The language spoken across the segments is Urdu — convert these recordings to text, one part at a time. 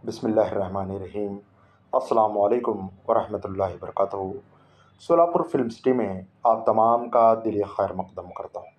بسم اللہ الرحمن الرحیم۔ السلام علیکم ورحمۃ اللہ وبرکاتہ۔ سولاپور فلم سٹی میں آپ تمام کا دلی خیر مقدم کرتا ہوں۔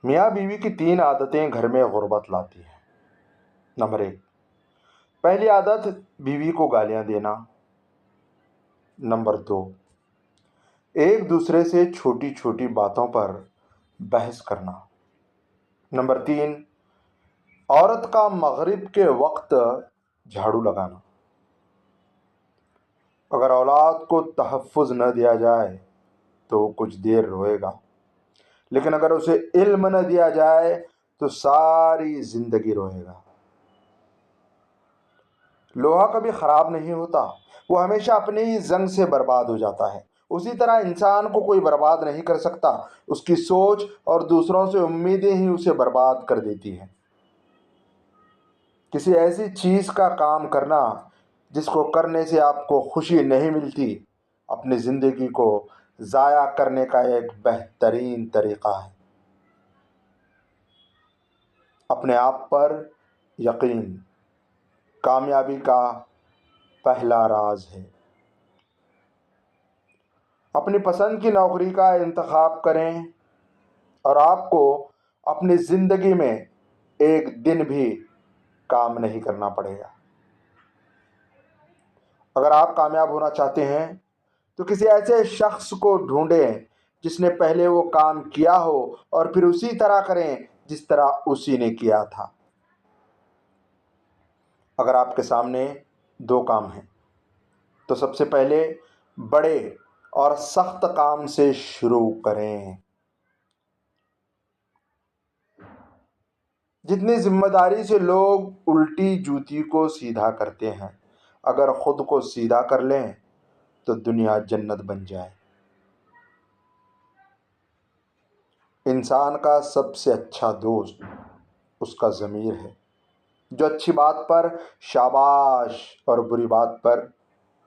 میاں بیوی کی 3 عادتیں گھر میں غربت لاتی ہیں۔ نمبر 1، پہلی عادت بیوی کو گالیاں دینا۔ نمبر 2، ایک دوسرے سے چھوٹی چھوٹی باتوں پر بحث کرنا۔ نمبر 3، عورت کا مغرب کے وقت جھاڑو لگانا۔ اگر اولاد کو تحفظ نہ دیا جائے تو وہ کچھ دیر روئے گا، لیکن اگر اسے علم نہ دیا جائے تو ساری زندگی روئے گا۔ لوہا کبھی خراب نہیں ہوتا، وہ ہمیشہ اپنے ہی زنگ سے برباد ہو جاتا ہے۔ اسی طرح انسان کو کوئی برباد نہیں کر سکتا، اس کی سوچ اور دوسروں سے امیدیں ہی اسے برباد کر دیتی ہیں۔ کسی ایسی چیز کا کام کرنا جس کو کرنے سے آپ کو خوشی نہیں ملتی، اپنی زندگی کو ضائع کرنے کا ایک بہترین طریقہ ہے۔ اپنے آپ پر یقین کامیابی کا پہلا راز ہے۔ اپنی پسند کی نوکری کا انتخاب کریں اور آپ کو اپنی زندگی میں ایک دن بھی کام نہیں کرنا پڑے گا۔ اگر آپ کامیاب ہونا چاہتے ہیں تو کسی ایسے شخص کو ڈھونڈیں جس نے پہلے وہ کام کیا ہو اور پھر اسی طرح کریں جس طرح اسی نے کیا تھا۔ اگر آپ کے سامنے 2 کام ہیں تو سب سے پہلے بڑے اور سخت کام سے شروع کریں۔ جتنی ذمہ داری سے لوگ الٹی جوتی کو سیدھا کرتے ہیں، اگر خود کو سیدھا کر لیں تو دنیا جنت بن جائے۔ انسان کا سب سے اچھا دوست اس کا ضمیر ہے، جو اچھی بات پر شاباش اور بری بات پر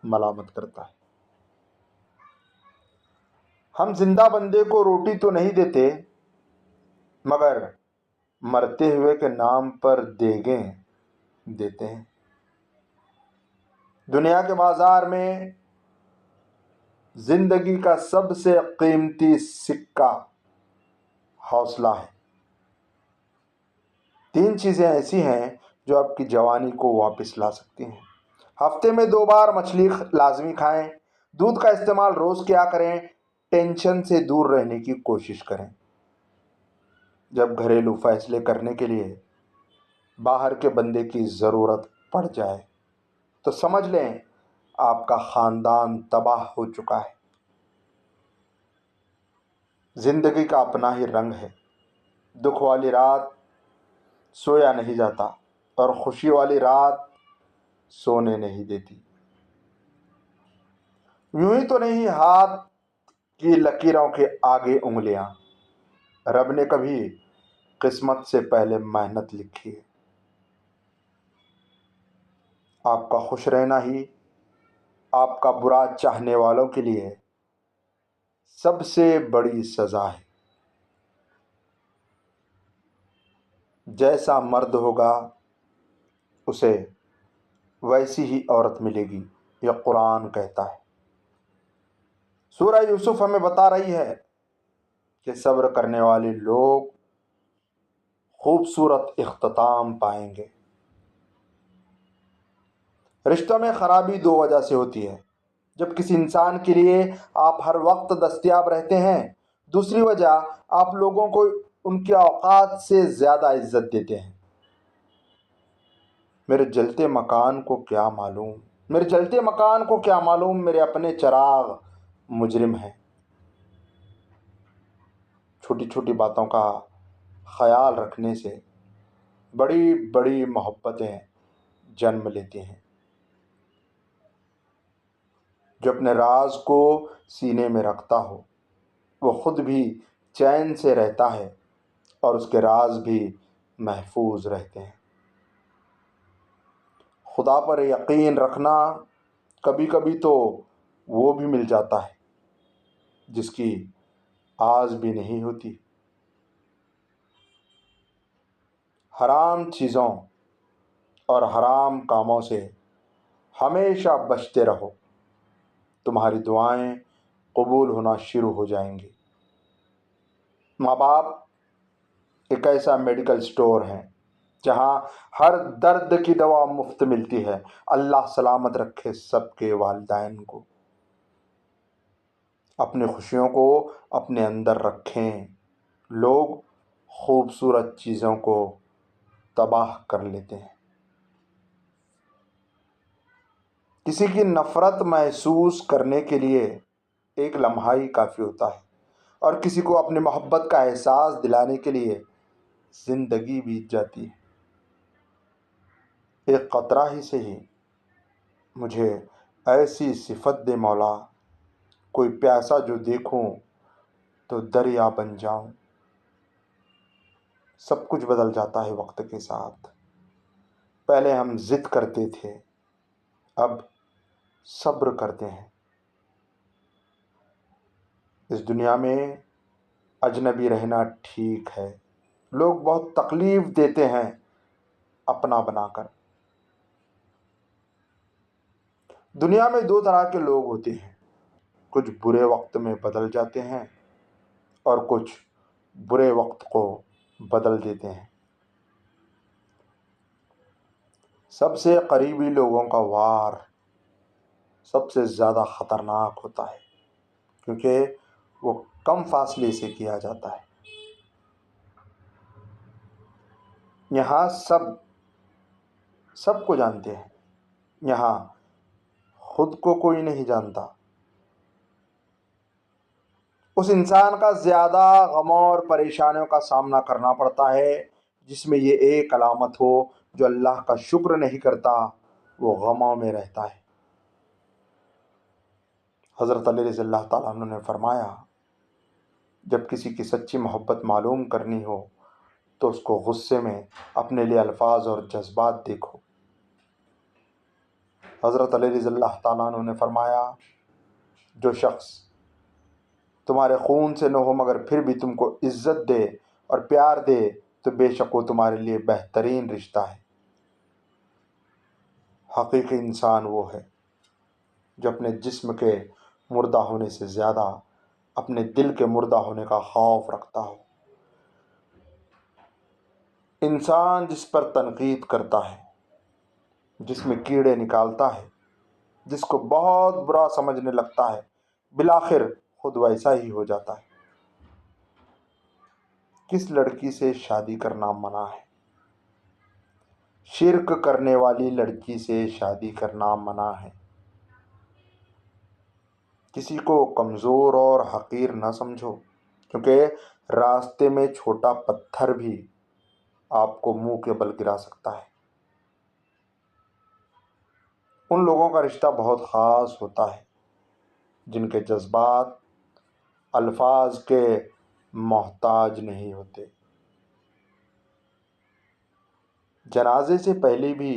ملامت کرتا ہے۔ ہم زندہ بندے کو روٹی تو نہیں دیتے، مگر مرتے ہوئے کے نام پر دیگیں دیتے ہیں۔ دنیا کے بازار میں زندگی کا سب سے قیمتی سکہ حوصلہ ہے۔ 3 چیزیں ایسی ہیں جو آپ کی جوانی کو واپس لا سکتی ہیں۔ ہفتے میں 2 بار مچھلی لازمی کھائیں، دودھ کا استعمال روز کیا کریں، ٹینشن سے دور رہنے کی کوشش کریں۔ جب گھریلو فیصلے کرنے کے لیے باہر کے بندے کی ضرورت پڑ جائے تو سمجھ لیں آپ کا خاندان تباہ ہو چکا ہے۔ زندگی کا اپنا ہی رنگ ہے۔ دکھ والی رات سویا نہیں جاتا اور خوشی والی رات سونے نہیں دیتی۔ یوں ہی تو نہیں ہاتھ کی لکیروں کے آگے انگلیاں، رب نے کبھی قسمت سے پہلے محنت لکھی ہے۔ آپ کا خوش رہنا ہی آپ کا برا چاہنے والوں کے لیے سب سے بڑی سزا ہے۔ جیسا مرد ہوگا اسے ویسی ہی عورت ملے گی، یہ قرآن کہتا ہے۔ سورہ یوسف ہمیں بتا رہی ہے کہ صبر کرنے والے لوگ خوبصورت اختتام پائیں گے۔ رشتوں میں خرابی 2 وجہ سے ہوتی ہے۔ جب کسی انسان کے لیے آپ ہر وقت دستیاب رہتے ہیں، دوسری وجہ آپ لوگوں کو ان کے اوقات سے زیادہ عزت دیتے ہیں۔ میرے جلتے مکان کو کیا معلوم، میرے اپنے چراغ مجرم ہیں۔ چھوٹی چھوٹی باتوں کا خیال رکھنے سے بڑی بڑی محبتیں جنم لیتی ہیں۔ جو اپنے راز کو سینے میں رکھتا ہو وہ خود بھی چین سے رہتا ہے اور اس کے راز بھی محفوظ رہتے ہیں۔ خدا پر یقین رکھنا کبھی کبھی تو وہ بھی مل جاتا ہے جس کی آز بھی نہیں ہوتی۔ حرام چیزوں اور حرام کاموں سے ہمیشہ بچتے رہو، تمہاری دعائیں قبول ہونا شروع ہو جائیں گی۔ ماں باپ ایک ایسا میڈیکل سٹور ہے جہاں ہر درد کی دوا مفت ملتی ہے۔ اللہ سلامت رکھے سب کے والدین کو۔ اپنی خوشیوں کو اپنے اندر رکھیں۔ لوگ خوبصورت چیزوں کو تباہ کر لیتے ہیں۔ کسی کی نفرت محسوس کرنے کے لیے ایک لمحہ ہی کافی ہوتا ہے، اور کسی کو اپنی محبت کا احساس دلانے کے لیے زندگی بیت جاتی ہے۔ ایک قطرہ ہی سے ہی مجھے ایسی صفت دے مولا، کوئی پیاسا جو دیکھوں تو دریا بن جاؤں۔ سب کچھ بدل جاتا ہے وقت کے ساتھ۔ پہلے ہم ضد کرتے تھے، اب صبر کرتے ہیں۔ اس دنیا میں اجنبی رہنا ٹھیک ہے۔ لوگ بہت تکلیف دیتے ہیں اپنا بنا کر۔ دنیا میں دو طرح کے لوگ ہوتے ہیں، کچھ برے وقت میں بدل جاتے ہیں اور کچھ برے وقت کو بدل دیتے ہیں۔ سب سے قریبی لوگوں کا وار سب سے زیادہ خطرناک ہوتا ہے، کیونکہ وہ کم فاصلے سے کیا جاتا ہے۔ یہاں سب کو جانتے ہیں، یہاں خود کو کوئی نہیں جانتا۔ اس انسان کا زیادہ غموں اور پریشانیوں کا سامنا کرنا پڑتا ہے جس میں یہ ایک علامت ہو، جو اللہ کا شکر نہیں کرتا وہ غموں میں رہتا ہے۔ حضرت علی رضی اللہ تعالیٰ عنہ نے فرمایا، جب کسی کی سچی محبت معلوم کرنی ہو تو اس کو غصے میں اپنے لیے الفاظ اور جذبات دیکھو۔ حضرت علی رضی اللہ تعالیٰ عنہ نے فرمایا، جو شخص تمہارے خون سے نہ ہو مگر پھر بھی تم کو عزت دے اور پیار دے تو بے شک وہ تمہارے لیے بہترین رشتہ ہے۔ حقیقی انسان وہ ہے جو اپنے جسم کے مردہ ہونے سے زیادہ اپنے دل کے مردہ ہونے کا خوف رکھتا ہو۔ انسان جس پر تنقید کرتا ہے، جس میں کیڑے نکالتا ہے، جس کو بہت برا سمجھنے لگتا ہے، بالآخر خود ویسا ہی ہو جاتا ہے۔ کس لڑکی سے شادی کرنا منع ہے؟ شرک کرنے والی لڑکی سے شادی کرنا منع ہے۔ کسی کو کمزور اور حقیر نہ سمجھو، کیونکہ راستے میں چھوٹا پتھر بھی آپ کو منہ کے بل گرا سکتا ہے۔ ان لوگوں کا رشتہ بہت خاص ہوتا ہے جن کے جذبات الفاظ کے محتاج نہیں ہوتے۔ جنازے سے پہلے بھی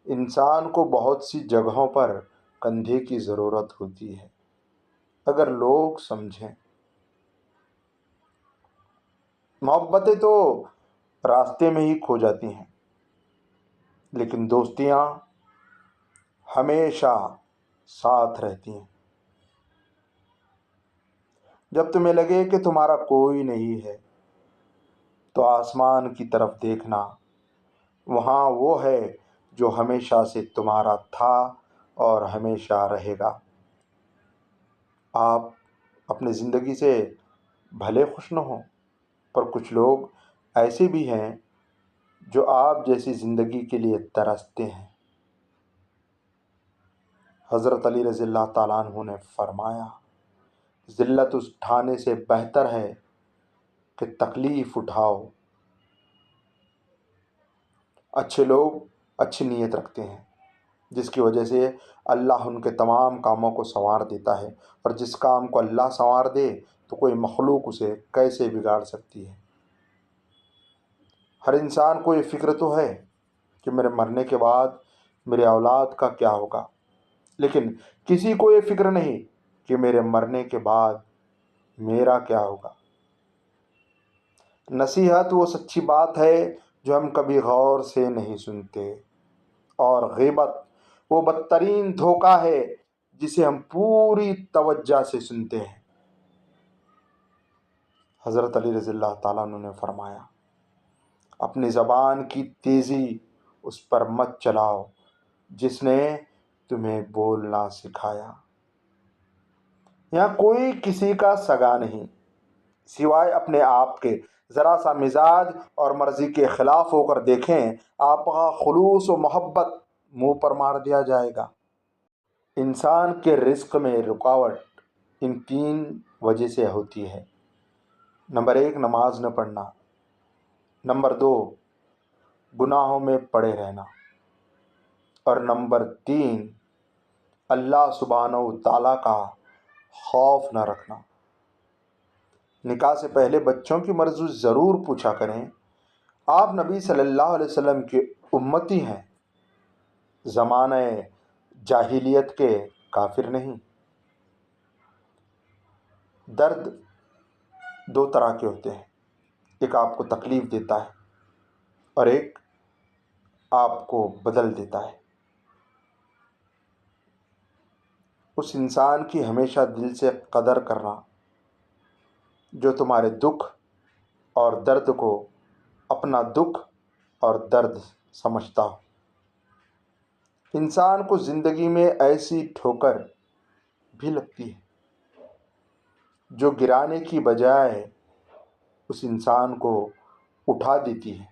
انسان کو بہت سی جگہوں پر کندھے کی ضرورت ہوتی ہے، اگر لوگ سمجھیں۔ محبتیں تو راستے میں ہی کھو جاتی ہیں، لیکن دوستیاں ہمیشہ ساتھ رہتی ہیں۔ جب تمہیں لگے کہ تمہارا کوئی نہیں ہے تو آسمان کی طرف دیکھنا، وہاں وہ ہے جو ہمیشہ سے تمہارا تھا اور ہمیشہ رہے گا۔ آپ اپنی زندگی سے بھلے خوش نہ ہوں، پر کچھ لوگ ایسے بھی ہیں جو آپ جیسی زندگی کے لیے ترستے ہیں۔ حضرت علی رضی اللہ تعالیٰ عنہ نے فرمایا، ذلت اٹھانے سے بہتر ہے کہ تکلیف اٹھاؤ۔ اچھے لوگ اچھی نیت رکھتے ہیں، جس کی وجہ سے اللہ ان کے تمام کاموں کو سنوار دیتا ہے، اور جس کام کو اللہ سنوار دے تو کوئی مخلوق اسے کیسے بگاڑ سکتی ہے۔ ہر انسان کو یہ فکر تو ہے کہ میرے مرنے کے بعد میرے اولاد کا کیا ہوگا، لیکن کسی کو یہ فکر نہیں کہ میرے مرنے کے بعد میرا کیا ہوگا۔ نصیحت وہ سچی بات ہے جو ہم کبھی غور سے نہیں سنتے۔ اور غیبت وہ بدترین دھوکہ ہے جسے ہم پوری توجہ سے سنتے ہیں۔ حضرت علی رضی اللہ تعالیٰ عنہ نے فرمایا، اپنی زبان کی تیزی اس پر مت چلاؤ جس نے تمہیں بولنا سکھایا۔ یہاں کوئی کسی کا سگا نہیں سوائے اپنے آپ کے۔ ذرا سا مزاج اور مرضی کے خلاف ہو کر دیکھیں، آپ کا خلوص و محبت منہ پر مار دیا جائے گا۔ انسان کے رزق میں رکاوٹ ان 3 وجہ سے ہوتی ہے۔ نمبر 1، نماز نہ پڑھنا۔ نمبر 2، گناہوں میں پڑے رہنا۔ اور نمبر 3، اللہ سبحانہ و تعالیٰ کا خوف نہ رکھنا۔ نکاح سے پہلے بچوں کی مرضی ضرور پوچھا کریں۔ آپ نبی صلی اللہ علیہ وسلم کے امتی ہیں، زمانہ جاہلیت کے کافر نہیں۔ درد 2 طرح کے ہوتے ہیں، ایک آپ کو تکلیف دیتا ہے اور ایک آپ کو بدل دیتا ہے۔ اس انسان کی ہمیشہ دل سے قدر کرنا جو تمہارے دکھ اور درد کو اپنا دکھ اور درد سمجھتا ہو۔ انسان کو زندگی میں ایسی ٹھوکر بھی لگتی ہے جو گرانے کی بجائے اس انسان کو اٹھا دیتی ہے۔